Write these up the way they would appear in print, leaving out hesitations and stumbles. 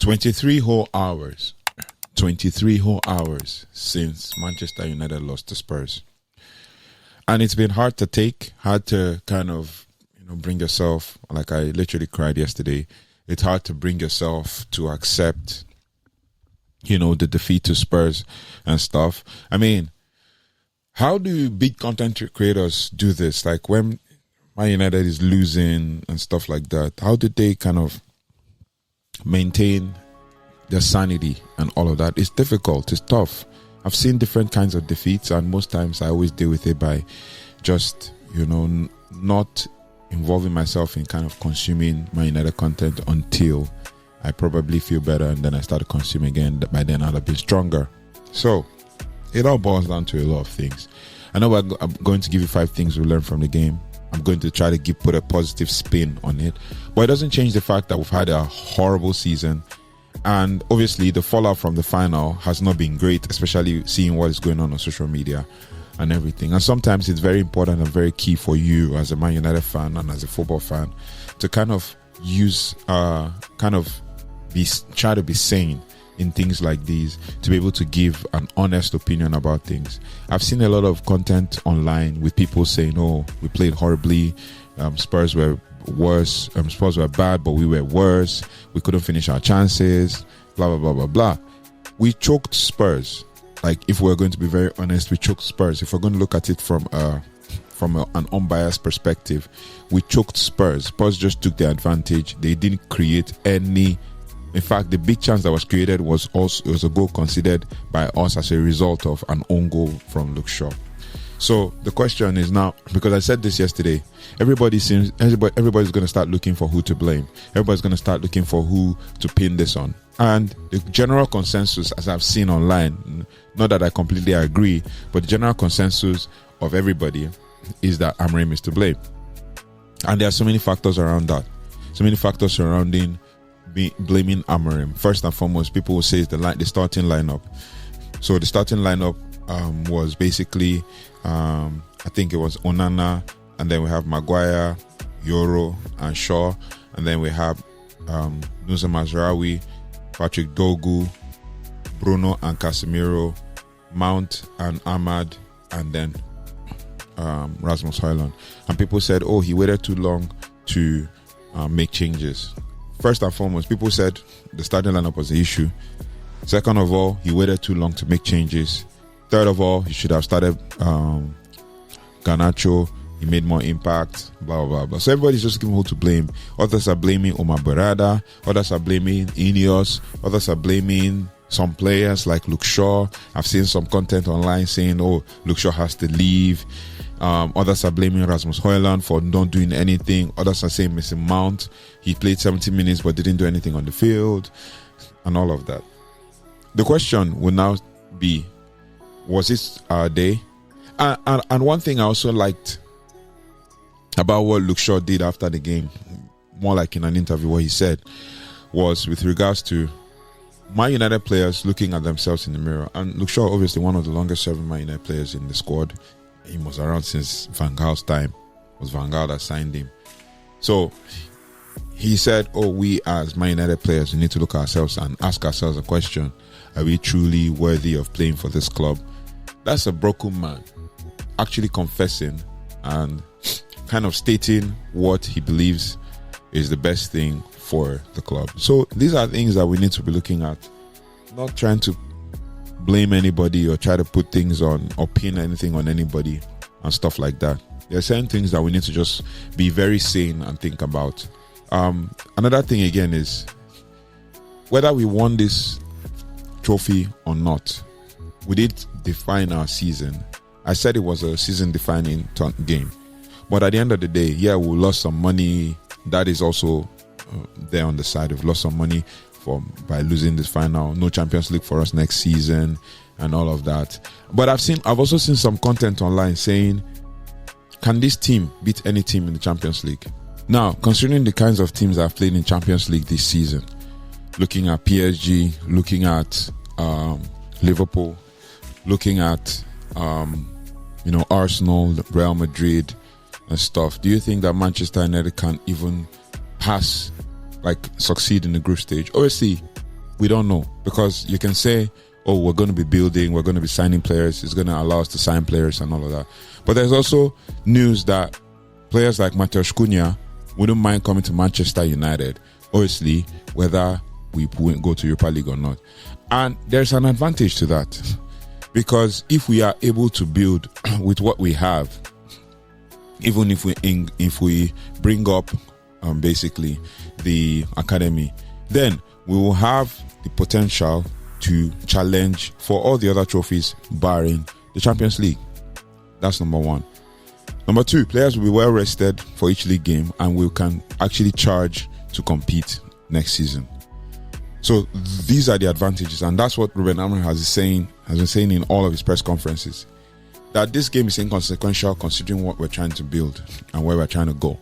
23 whole hours. 23 whole hours since Manchester United lost to Spurs. And it's been hard to take, hard to kind of, bring yourself, like I literally cried yesterday. It's hard to bring yourself to accept, the defeat to Spurs and stuff. I mean, how do big content creators do this? Like when Man United is losing and stuff like that, how did they kind of maintain their sanity and all of that? It's difficult. It's tough. I've seen different kinds of defeats, and most times I always deal with it by just, not involving myself in kind of consuming My United content until I probably feel better, and then I start to consume again. By then I'll be stronger. So it all boils down to a lot of things. I know I'm going to give you 5 things we learned from the game. I'm going to try to put a positive spin on it, but it doesn't change the fact that we've had a horrible season. And obviously the fallout from the final has not been great, especially seeing what is going on social media and everything. And sometimes it's very important and very key for you as a Man United fan and as a football fan to kind of use, try to be sane in things like these, to be able to give an honest opinion about things. I've seen a lot of content online with people saying, oh, we played horribly, Spurs were worse, Spurs were bad, but we were worse, we couldn't finish our chances, blah blah blah blah blah. We choked Spurs. Like, if we're going to be very honest, we choked Spurs. If we're going to look at it from an unbiased perspective, we choked Spurs. Spurs just took the advantage. They didn't create any. In fact, the big chance that was created was a goal considered by us as a result of an own goal from Luke Shaw. So the question is now, because I said this yesterday, everybody's going to start looking for who to blame. Everybody's going to start looking for who to pin this on. And the general consensus, as I've seen online, not that I completely agree, but the general consensus of everybody is that Amorim is to blame. And there are so many factors around that. So many factors surrounding blaming Amorim. First and foremost, people will say it's the starting lineup. So the starting lineup was basically, I think it was Onana, and then we have Maguire, Yoro, and Shaw, and then we have Nusa Mazraoui, Patrick Dogu, Bruno and Casemiro, Mount and Ahmad, and then Rasmus Hojlund. And people said, oh, he waited too long to make changes. First and foremost, people said the starting lineup was the issue. Second of all, he waited too long to make changes. Third of all, he should have started Garnacho. He made more impact, blah, blah, blah. So everybody's just giving who to blame. Others are blaming Omar Berrada. Others are blaming Ineos. Others are blaming some players like Luke Shaw. I've seen some content online saying, oh, Luke Shaw has to leave. Others are blaming Rasmus Hojlund for not doing anything. Others are saying Mason Mount, he played 70 minutes but didn't do anything on the field, and all of that. The question will now be, was it our day? And one thing I also liked about what Luke Shaw did after the game, more like in an interview, what he said was with regards to Man United players looking at themselves in the mirror. And Luke Shaw, obviously one of the longest serving Man United players in the squad. He was around since Van Gaal's time. It was Van Gaal that signed him. So he said, oh, we as Man United players, we need to look at ourselves and ask ourselves a question. Are we truly worthy of playing for this club? That's a broken man actually confessing and kind of stating what he believes is the best thing for the club. So these are things that we need to be looking at, not trying to blame anybody or try to put things on or pin anything on anybody and stuff like that. There are certain things that we need to just be very sane and think about. Another thing again is whether we won this trophy or not, we did define our season. I said it was a season defining game, but at the end of the day, yeah, we lost some money. That is also there on the side. We've lost some money by losing this final. No Champions League for us next season and all of that. But I've also seen some content online saying, can this team beat any team in the Champions League? Now, considering the kinds of teams that have played in Champions League this season, looking at PSG, looking at Liverpool, looking at Arsenal, Real Madrid and stuff, do you think that Manchester United can even succeed in the group stage? Obviously, We don't know, because you can say, oh, we're going to be building, we're going to be signing players, it's going to allow us to sign players and all of that. But there's also news that players like Mateus Cunha wouldn't mind coming to Manchester United, obviously, whether we go to Europa League or not. And there's an advantage to that, because if we are able to build with what we have, even if we bring up basically the academy, then we will have the potential to challenge for all the other trophies barring the Champions League. That's number one. Number two, players will be well rested for each league game, and we can actually charge to compete next season. So these are the advantages, and that's what Ruben Amorim has been saying in all of his press conferences, that this game is inconsequential considering what we're trying to build and where we're trying to go.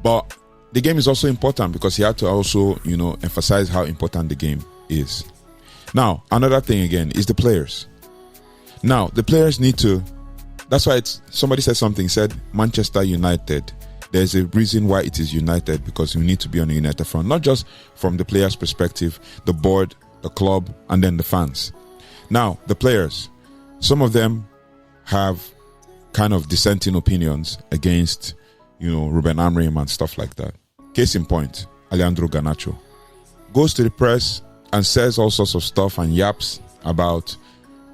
But the game is also important because he had to also, emphasize how important the game is. Now, another thing again is the players. Now, the players need to, that's why somebody said something, said Manchester United. There's a reason why it is United, because we need to be on a united front, not just from the players' perspective, the board, the club, and then the fans. Now, the players, some of them have kind of dissenting opinions against, Ruben Amorim and stuff like that. Case in point, Alejandro Garnacho goes to the press and says all sorts of stuff and yaps about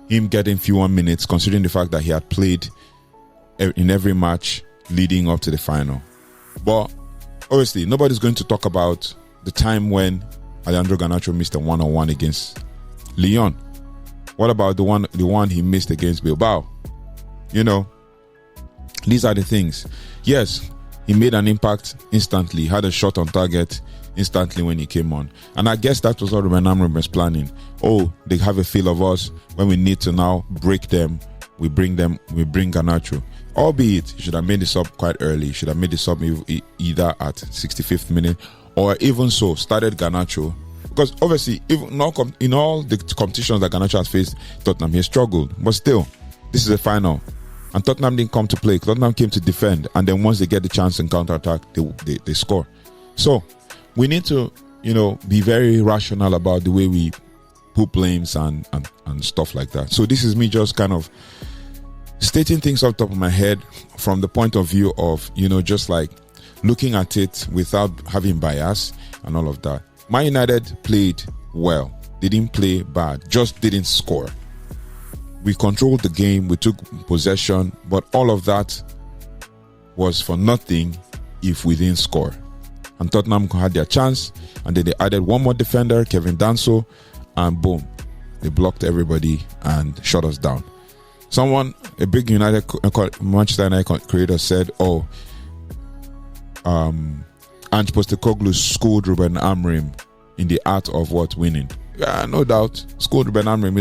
him getting fewer minutes, considering the fact that he had played in every match leading up to the final. But obviously, nobody's going to talk about the time when Alejandro Garnacho missed a 1-on-1 against Lyon. What about the one he missed against Bilbao? These are the things. Yes, he made an impact instantly, had a shot on target instantly when he came on. And I guess that was what Ruben Amorim was planning. Oh, they have a feel of us. When we need to now break them, we bring Garnacho. Albeit, he should have made this up quite early. He should have made this up either at 65th minute, or even so, started Garnacho. Because obviously, even in all the competitions that Garnacho has faced, Tottenham, he struggled. But still, this is a final. And Tottenham didn't come to play. Tottenham came to defend. And then once they get the chance in counter-attack, they score. So, we need to, be very rational about the way we put blames and stuff like that. So this is me just kind of stating things off the top of my head from the point of view of, just like looking at it without having bias and all of that. Man United played well. They didn't play bad, just didn't score. We controlled the game, we took possession, but all of that was for nothing if we didn't score. And Tottenham had their chance, and then they added one more defender, Kevin Danso, and boom, they blocked everybody and shut us down. A big Manchester United creator said, Ange Postecoglou schooled Ruben Amorim in the art of winning. Yeah, no doubt. Schooled Ruben Amorim.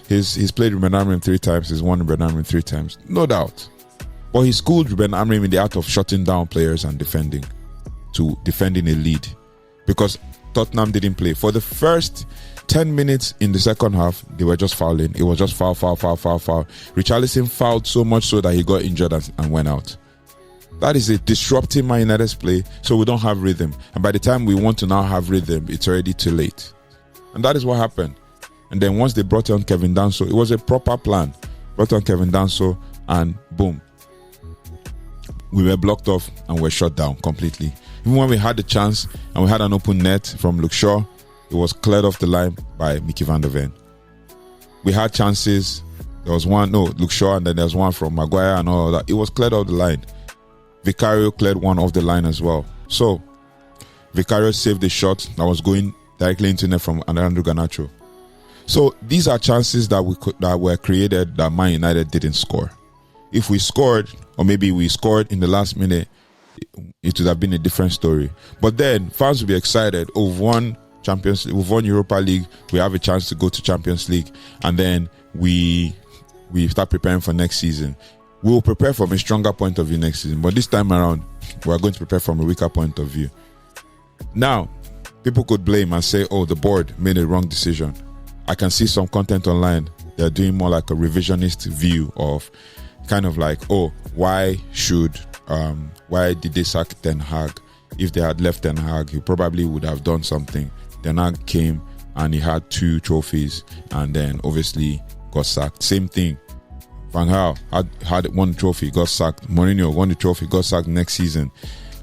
He's played Ruben Amorim 3 times. He's won Ruben Amorim 3 times. No doubt. But he schooled Ruben Amorim in the art of shutting down players and defending a lead. Because Tottenham didn't play. For the first 10 minutes in the second half, they were just fouling. It was just foul. Richarlison fouled so much so that he got injured and went out. That is it, disrupting Man United's play, so we don't have rhythm. And by the time we want to now have rhythm, it's already too late. And that is what happened. And then once they brought on Kevin Danso, it was a proper plan. Brought on Kevin Danso, and boom, we were blocked off and were shut down completely. Even when we had the chance and we had an open net from Luke Shaw, it was cleared off the line by Mickey van der Ven. We had chances. There was Luke Shaw, and then there was one from Maguire and all of that. It was cleared off the line. Vicario cleared one off the line as well. So, Vicario saved the shot that was going directly into net from Alejandro Garnacho. So, these are chances that were created that Man United didn't score. If we scored, or maybe we scored in the last minute, it would have been a different story. But then, fans will be excited. Oh, we've won Champions League, we've won Europa League, we have a chance to go to Champions League, and then we start preparing for next season. We will prepare from a stronger point of view next season, but this time around, we are going to prepare from a weaker point of view. Now, people could blame and say, oh, the board made a wrong decision. I can see some content online. They're doing more like a revisionist view of kind of like, oh, why did they sack Ten Hag? If they had left Ten Hag, he probably would have done something. Then I came and he had 2 trophies and then obviously got sacked. Same thing. Van Gaal had 1 trophy, got sacked. Mourinho won the trophy, got sacked next season.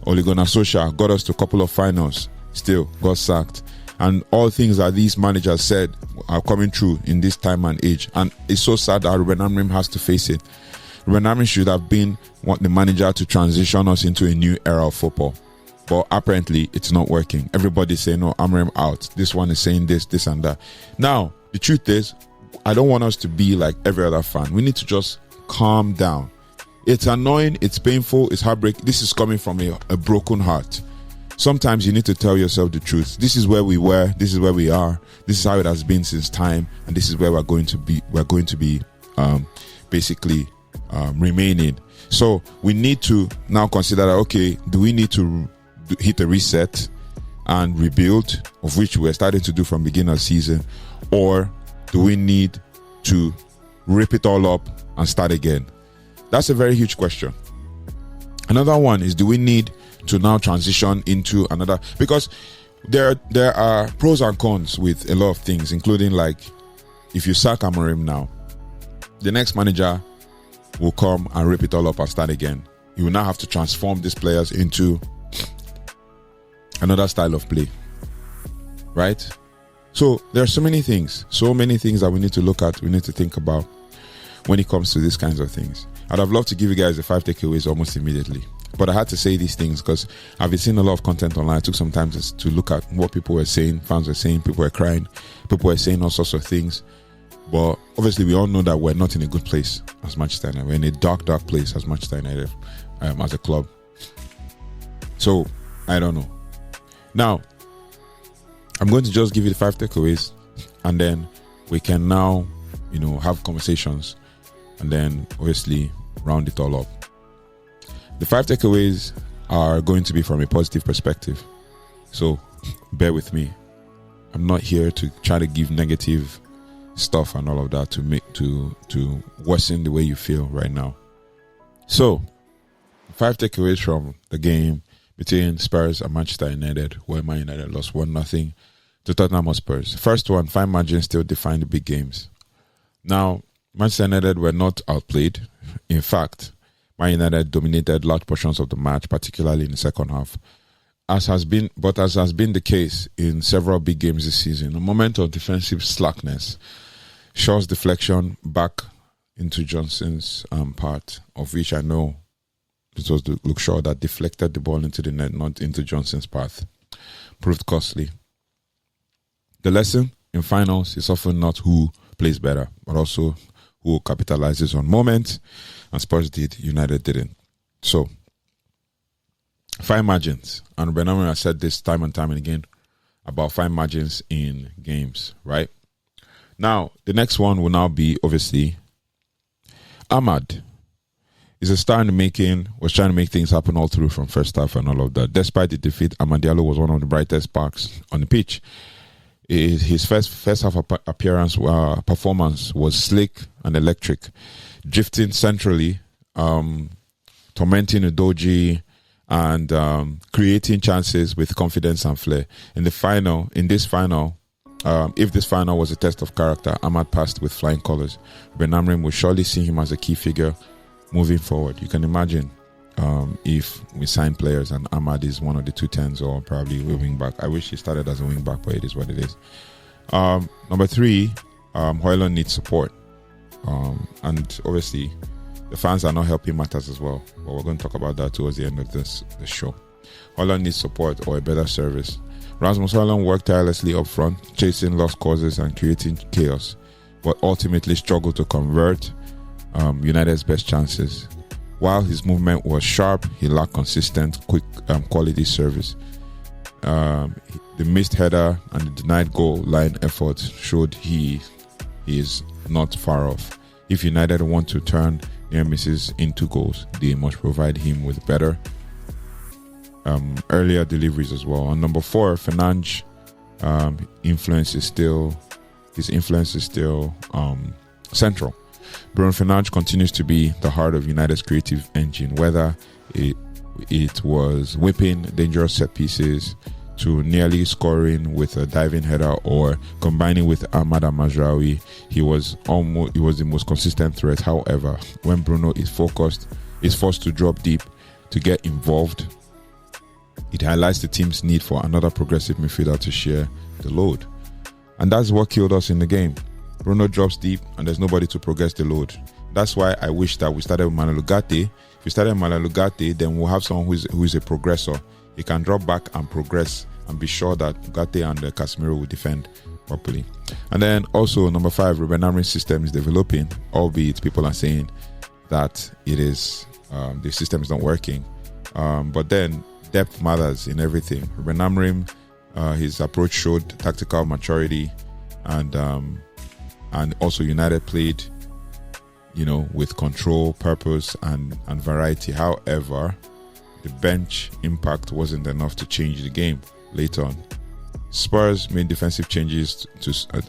Ole Gunnar Solskjaer got us to a couple of finals, still got sacked. And all things that these managers said are coming true in this time and age. And it's so sad that Ruben Amorim has to face it. Ruben Amorim should have been the manager to transition us into a new era of football. But apparently, it's not working. Everybody's saying, no, Amorim out. This one is saying this, this and that. Now, the truth is, I don't want us to be like every other fan. We need to just calm down. It's annoying, it's painful, it's heartbreaking. This is coming from a broken heart. Sometimes you need to tell yourself the truth. This is where we were, this is where we are, this is how it has been since time, and this is where we're going to be basically remaining. So we need to now consider that, okay, do we need to hit a reset and rebuild, of which we're starting to do from beginning of season, or do we need to rip it all up and start again? That's a very huge question. Another one is, do we need to now transition into another? Because there are pros and cons with a lot of things, including like if you sack Amorim now, the next manager will come and rip it all up and start again. You will now have to transform these players into another style of play, right? So there are so many things that we need to look at, we need to think about when it comes to these kinds of things. I'd have loved to give you guys the 5 takeaways almost immediately, but I had to say these things because I've been seeing a lot of content online. I took some time to look at what people were saying, fans were saying, people were crying, people were saying all sorts of things. But obviously we all know that we're not in a good place as Manchester United. We're in a dark place as Manchester United as a club. So I don't know. Now, I'm going to just give you the 5 takeaways and then we can now, have conversations and then obviously round it all up. The 5 takeaways are going to be from a positive perspective. So bear with me. I'm not here to try to give negative stuff and all of that to worsen the way you feel right now. So 5 takeaways from the game between Spurs and Manchester United, where Man United lost 1-0 to Tottenham Hotspur. First one, fine margins still define the big games. Now, Manchester United were not outplayed. In fact, Man United dominated large portions of the match, particularly in the second half. As has been the case in several big games this season, a moment of defensive slackness, Shaw's deflection back into Johnson's part, of which I know it was Luke Shaw that deflected the ball into the net, not into Johnson's path, proved costly. The lesson in finals is often not who plays better, but also who capitalizes on moments, and Spurs did, United didn't. So, fine margins, and Brennan has said this time and time and again about fine margins in games, right? Now, the next one will now be, obviously, Ahmad is a star in the making, was trying to make things happen all through from first half and all of that. Despite the defeat, Diallo was one of the brightest sparks on the pitch. His first half performance was slick and electric, drifting centrally, tormenting Udogie, and creating chances with confidence and flair. In this final, if this final was a test of character, Ahmad passed with flying colours. Brennan Johnson will surely see him as a key figure moving forward. You can imagine if we sign players and Ahmad is one of the 210s or probably a wing back. I wish he started as a wing back, but it is what it is. Number 3, Hojlund needs support. And obviously, the fans are not helping matters as well. But we're going to talk about that towards the end of this show. Hojlund needs support or a better service. Rasmus Hojlund worked tirelessly up front, chasing lost causes and creating chaos, but ultimately struggled to convert United's best chances. While his movement was sharp, he lacked consistent, quick, quality service. The missed header and the denied goal line effort showed he is not far off. If United want to turn near misses into goals, they must provide him with better earlier deliveries as well. On number 4, Fernandes' influence is still central. Bruno Fernandes continues to be the heart of United's creative engine, whether it was whipping dangerous set pieces, to nearly scoring with a diving header or combining with Ahmad Al-Mazraoui. He was the most consistent threat. However, when Bruno is forced to drop deep to get involved, it highlights the team's need for another progressive midfielder to share the load. And that's what killed us in the game. Bruno drops deep and there's nobody to progress the load. That's why I wish that we started with Manuel Ugarte. If we started with Manuel Ugarte, then we'll have someone who is a progressor. He can drop back and progress and be sure that Ugarte and Casemiro will defend properly. And then also number 5, Ruben Amorim's system is developing, albeit people are saying that it is the system is not working. But then depth matters in everything. Ruben Amorim, his approach showed tactical maturity, and also United played, with control, purpose, and variety. However, the bench impact wasn't enough to change the game later on. Spurs made defensive changes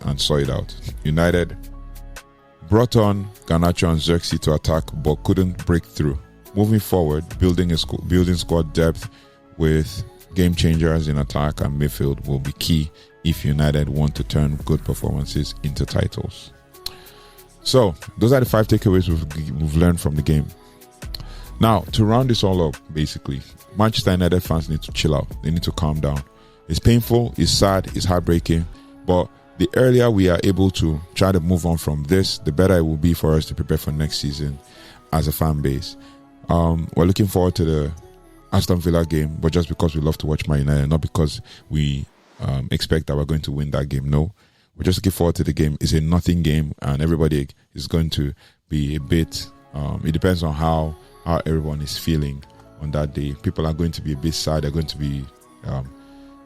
and saw it out. United brought on Garnacho and Xerxes to attack but couldn't break through. Moving forward, building squad depth with game changers in attack and midfield will be key if United want to turn good performances into titles. So, those are the 5 takeaways we've learned from the game. Now, to round this all up, basically, Manchester United fans need to chill out. They need to calm down. It's painful, it's sad, it's heartbreaking, but the earlier we are able to try to move on from this, the better it will be for us to prepare for next season as a fan base. We're looking forward to the Aston Villa game, but just because we love to watch Man United, not because we expect that we're going to win that game. No, we're just looking forward to the game. It's a nothing game, and everybody is going to be a bit. It depends on how everyone is feeling on that day. People are going to be a bit sad. They're going to be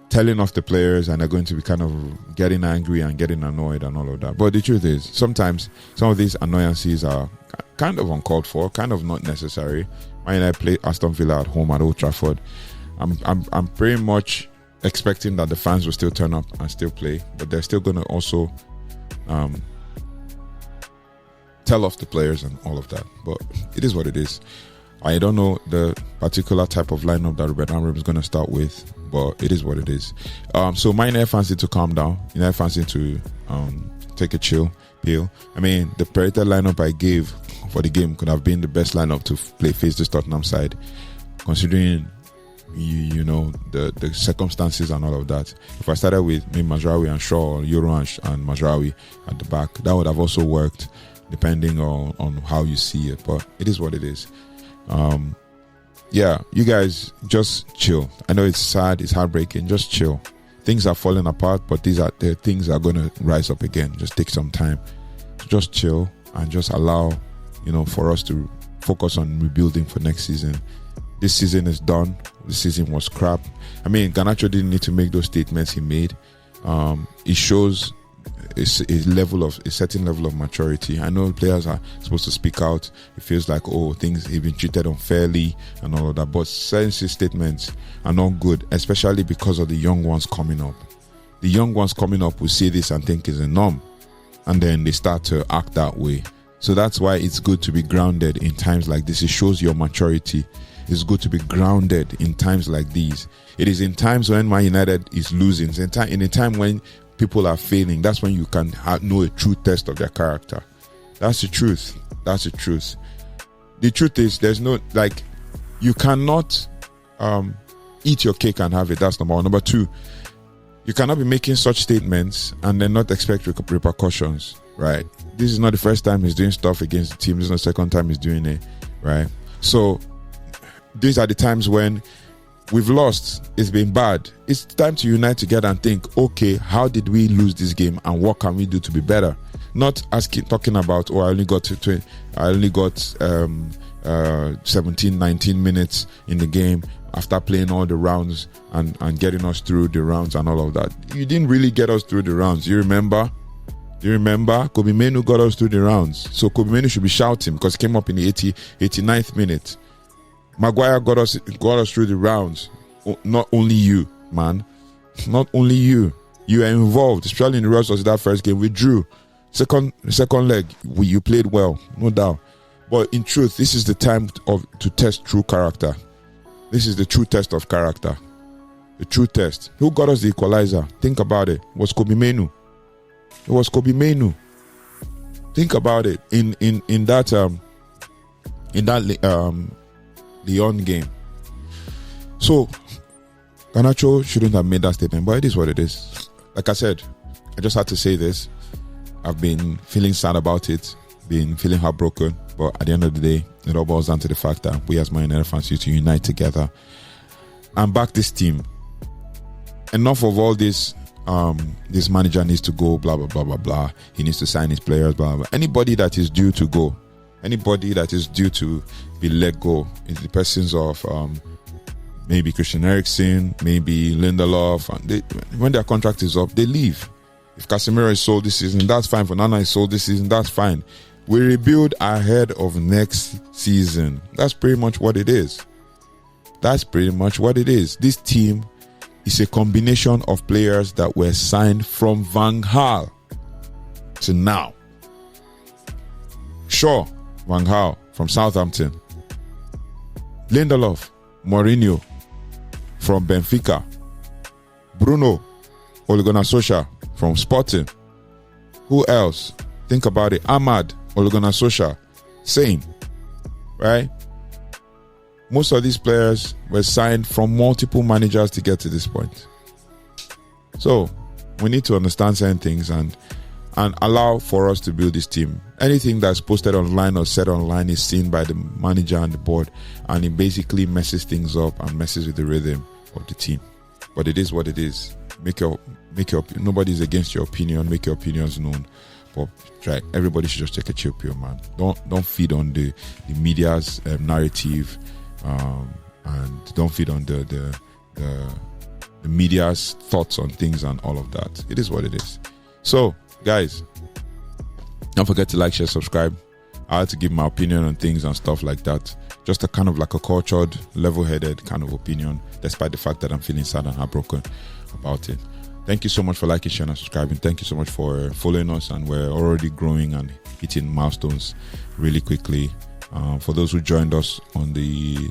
telling off the players, and they're going to be kind of getting angry and getting annoyed and all of that. But the truth is, sometimes some of these annoyances are kind of uncalled for, kind of not necessary. When I play Aston Villa at home at Old Trafford, I'm pretty much expecting that the fans will still turn up and still play, but they're still going to also tell off the players and all of that. But it is what it is. I don't know the particular type of lineup that Ruben Amorim is going to start with, but it is what it is. So my United fans need to calm down. United fans need to take a chill pill. I mean, the predicted lineup I gave for the game could have been the best lineup to face this Tottenham side, considering the circumstances and all of that. If I started with Mazraoui and Shaw, or Euro and Mazraoui at the back, that would have also worked, depending on how you see it. But it is what it is. You guys just chill. I know it's sad, it's heartbreaking. Just chill. Things are falling apart, but the things are going to rise up again. Just take some time. Just chill and just allow, for us to focus on rebuilding for next season. This season is done. This season was crap. I mean, Garnacho didn't need to make those statements he made. It shows a certain level of maturity. I know players are supposed to speak out. It feels like, things have been treated unfairly and all of that. But certain statements are not good, especially because of the young ones coming up. The young ones coming up will see this and think it's a norm, and then they start to act that way. So that's why it's good to be grounded in times like this. It shows your maturity. It's good to be grounded in times like these. It is in times when Man United is losing, in a time when people are failing, that's when you can know a true test of their character. That's the truth. That's the truth. The truth is, there's no, you cannot eat your cake and have it. That's number one. Number two, you cannot be making such statements and then not expect repercussions, right? This is not the first time he's doing stuff against the team. This is not the second time he's doing it, right? So these are the times when we've lost. It's been bad. It's time to unite together and think, okay, how did we lose this game and what can we do to be better? Not talking about, I only got 17, 19 minutes in the game after playing all the rounds and getting us through the rounds and all of that. You didn't really get us through the rounds. You remember? Kobe Mainoo got us through the rounds. So Kobe Mainoo should be shouting because he came up in the 89th minute. Maguire got us through the rounds. Not only you, man. Not only you. You are involved, especially in the rest of that first game. We drew. Second leg, you played well, no doubt. But in truth, this is the time to test true character. This is the true test of character. the true test. Who got us the equalizer? Think about it. It was Kobe Mainoo. It was Kobe Mainoo. Think about it. In that Lyon game. So Garnacho shouldn't have made that statement, but it is what it is. Like I said, I just had to say this. I've been feeling sad about it, been feeling heartbroken, but at the end of the day, it all boils down to the fact that we as Man United fans need to unite together and back this team. Enough of all this. This manager needs to go, blah blah blah blah blah. He needs to sign his players, blah blah. Anybody that is due to go, anybody that is due to be let go, in the persons of maybe Christian Eriksen, maybe Lindelof, and when their contract is up, they leave. If Casemiro is sold this season, that's fine. Fernandes is sold this season, that's fine. We rebuild ahead of next season. That's pretty much what it is. That's pretty much what it is. This team is a combination of players that were signed from Van Gaal to now. Sure, Van Gaal from Southampton. Lindelof, Mourinho from Benfica. Bruno, Ole Gunnar Solskjaer from Sporting. Who else? Think about it. Ahmad, Ole Gunnar Solskjaer. Same. Right? Most of these players were signed from multiple managers to get to this point. So, we need to understand certain things and allow for us to build this team. Anything that's posted online or said online is seen by the manager and the board, and it basically messes things up and messes with the rhythm of the team. But it is what it is. Nobody's against your opinion. Make your opinions known. But try. Everybody should just take a chill pill, man. Don't feed on the media's narrative, and don't feed on the media's thoughts on things and all of that. It is what it is. So, guys, don't forget to like, share, subscribe. I had to give my opinion on things and stuff like that. Just a kind of like a cultured, level-headed kind of opinion, despite the fact that I'm feeling sad and heartbroken about it. Thank you so much for liking, sharing, and subscribing. Thank you so much for following us, and we're already growing and hitting milestones really quickly. For those who joined us on the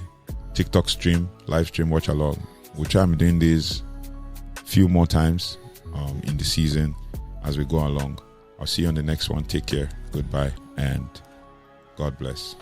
TikTok stream, live stream, watch along. We'll try and be doing this a few more times in the season as we go along. I'll see you on the next one. Take care. Goodbye and God bless.